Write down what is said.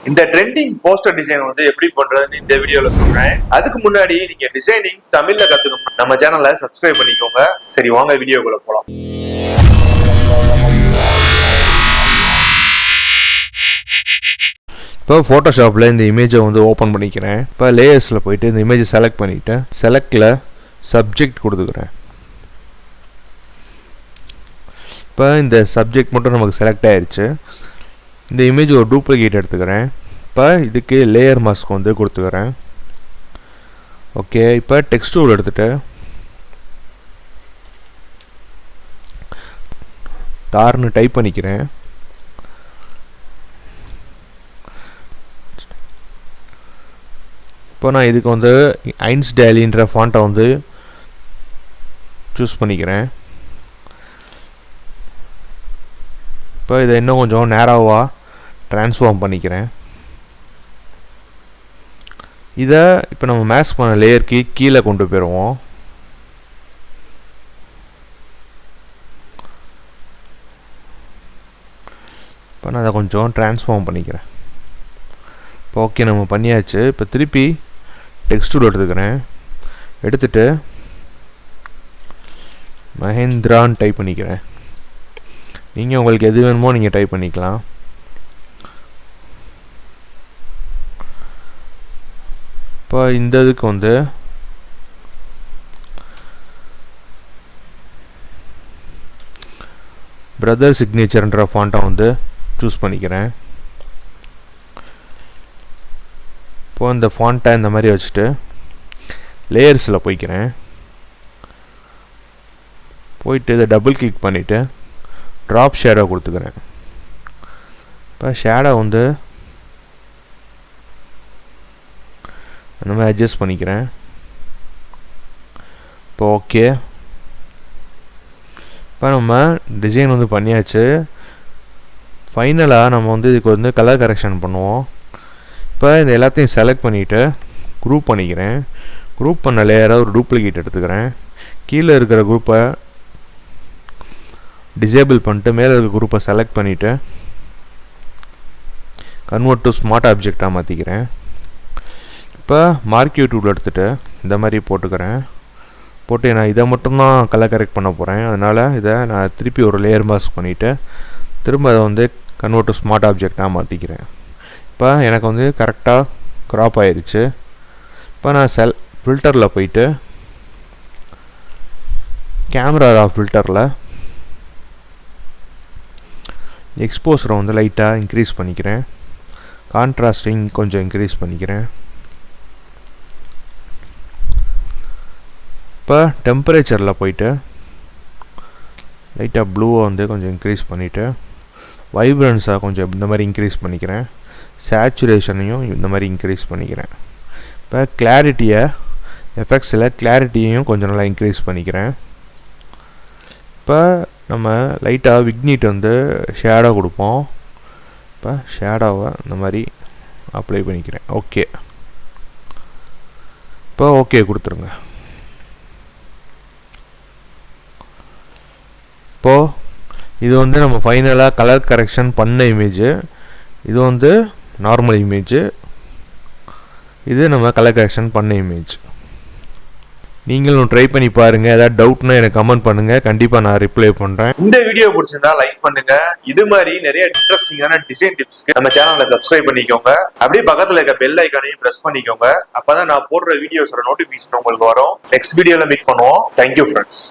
இந்த trending poster design வந்து எப்படி பண்றதுன்னு இந்த வீடியோல சொல்றேன். அதுக்கு முன்னாடி நீங்க டிசைனிங் தமிழ்ல கத்துக்கணும் நம்ம சேனலை சப்ஸ்கிரைப் பண்ணிக்கோங்க. சரி வாங்க வீடியோக்குள்ள போலாம். இப்போ ஃபோட்டோஷாப்பில் இந்த இமேஜை வந்து ஓப்பன் பண்ணிக்கிறேன். இப்போ லேயர்ஸில் போயிட்டு இந்த இமேஜை செலக்ட் பண்ணிவிட்டேன். செலக்டில் சப்ஜெக்ட் கொடுத்துக்கிறேன். இப்போ இந்த சப்ஜெக்ட் மட்டும் நமக்கு செலக்ட் ஆயிடுச்சு. இந்த இமேஜ் ஒரு டூப்ளிகேட் எடுத்துக்கிறேன். இப்போ இதுக்கு லேயர் மாஸ்க் வந்து கொடுத்துக்கிறேன். ஓகே, இப்போ டெக்ஸ்ட் டூல் எடுத்துகிட்டு தார்னு டைப் பண்ணிக்கிறேன். இப்போ நான் இதுக்கு வந்து ஐன்ஸ் டேலின்ற ஃபாண்ட்டை வந்து சூஸ் பண்ணிக்கிறேன். இப்போ இதை இன்னும் கொஞ்சம் நேராவாக ட்ரான்ஸ்ஃபார்ம் பண்ணிக்கிறேன். இதை இப்போ நம்ம மேக்ஸ் பண்ண லேயருக்கு கீழே கொண்டு போயிடுவோம். இப்போ நான் அதை கொஞ்சம் ட்ரான்ஸ்ஃபார்ம் பண்ணிக்கிறேன். இப்போ ஓகே, நம்ம பண்ணியாச்சு. இப்போ திருப்பி டெக்ஸ்ட் டூல் எடுத்துக்கிறேன். எடுத்துகிட்டு மஹேந்திரான்னு டைப் பண்ணிக்கிறேன். நீங்கள் உங்களுக்கு எது வேணுமோ நீங்கள் டைப் பண்ணிக்கலாம். இப்போ இந்த இதுக்கு வந்து பிரதர் சிக்னேச்சர்ன்ற ஃபாண்ட்டை வந்து சூஸ் பண்ணிக்கிறேன். இப்போ இந்த ஃபாண்ட்டை இந்த மாதிரி வச்சுட்டு லேயர்ஸில் போய்க்கிறேன். போயிட்டு இதை டபுள் கிளிக் பண்ணிவிட்டு ட்ராப் ஷேடோ கொடுத்துக்கிறேன். இப்போ ஷேடோ வந்து நம்ம அட்ஜஸ்ட் பண்ணிக்கிறேன். இப்போ ஓகே, இப்போ நம்ம டிசைன் வந்து பண்ணியாச்சு. ஃபைனலாக நம்ம வந்து இதுக்கு வந்து கலர் கரெக்ஷன் பண்ணுவோம். இப்போ இந்த எல்லாத்தையும் செலக்ட் பண்ணிவிட்டு குரூப் பண்ணிக்கிறேன். குரூப் பண்ண லேயராக ஒரு டூப்ளிகேட் எடுத்துக்கிறேன். கீழே இருக்கிற குரூப்பை டிசேபிள் பண்ணிட்டு மேலே இருக்கிற குரூப்பை செலக்ட் பண்ணிவிட்டு கன்வெர்ட் டு ஸ்மார்ட் ஆப்ஜெக்டாக மாற்றிக்கிறேன். இப்போ மார்க்யூ டூல் எடுத்துகிட்டு இந்த மாதிரி போட்டுக்கிறேன். போட்டு நான் இதை மட்டும்தான் கலர் கரெக்ட் பண்ண போகிறேன். அதனால் இதை நான் திருப்பி ஒரு லேயர் மாஸ்க் பண்ணிவிட்டு திரும்ப அதை வந்து கன்வெர்ட் டு ஸ்மார்ட் ஆப்ஜெக்டாக மாற்றிக்கிறேன். இப்போ எனக்கு வந்து கரெக்டாக க்ராப் ஆயிடுச்சு. இப்போ நான் ஃபில்டரில் போயிட்டு கேமரா ஃபில்டரில் எக்ஸ்போசரை வந்து லைட்டாக இன்க்ரீஸ் பண்ணிக்கிறேன். கான்ட்ராஸ்டிங் கொஞ்சம் இன்க்ரீஸ் பண்ணிக்கிறேன். இப்போ டெம்பரேச்சரில் போயிட்டு லைட்டாக ப்ளூவை வந்து கொஞ்சம் இன்க்ரீஸ் பண்ணிவிட்டு வைப்ரன்ஸாக கொஞ்சம் இந்த மாதிரி இன்க்ரீஸ் பண்ணிக்கிறேன். சேச்சுரேஷனையும் இந்த மாதிரி இன்க்ரீஸ் பண்ணிக்கிறேன். இப்போ கிளாரிட்டியை எஃபெக்ட்ஸில் கிளாரிட்டியையும் கொஞ்சம் நல்லா இன்க்ரீஸ் பண்ணிக்கிறேன். இப்போ நம்ம லைட்டாக விக்னிட் வந்து ஷேடோ கொடுப்போம். இப்போ ஷேடோவை இந்த மாதிரி அப்ளை பண்ணிக்கிறேன். ஓகே, இப்போ ஓகே கொடுத்துருங்க. இப்போது இது வந்து நம்ம ஃபைனலாக கலர் கரெக்ஷன் பண்ண இமேஜு. இது வந்து நார்மல் இமேஜு. இது நம்ம கலர் கரெக்ஷன் பண்ண இமேஜ். நீங்களும் ட்ரை பண்ணி பாருங்கள். ஏதாவது டவுட்னா எனக்கு கமெண்ட் பண்ணுங்கள். கண்டிப்பாக நான் ரிப்ளை பண்ணுறேன். இந்த வீடியோ பிடிச்சிருந்தா லைக் பண்ணுங்க. இது மாதிரி நிறைய இன்ட்ரெஸ்டிங்கான டிசைன் டிப்ஸ்க்கு நம்ம சேனலை சப்ஸ்கிரைப் பண்ணிக்கோங்க. அப்படியே பக்கத்தில் இருக்க பெல் ஐக்கானையும் ப்ரெஸ் பண்ணிக்கோங்க. அப்பதான் நான் போடுற வீடியோஸோட நோட்டிபிகேஷன் உங்களுக்கு வரும். நெக்ஸ்ட் வீடியோல மீட் பண்ணுவோம். Thank you friends.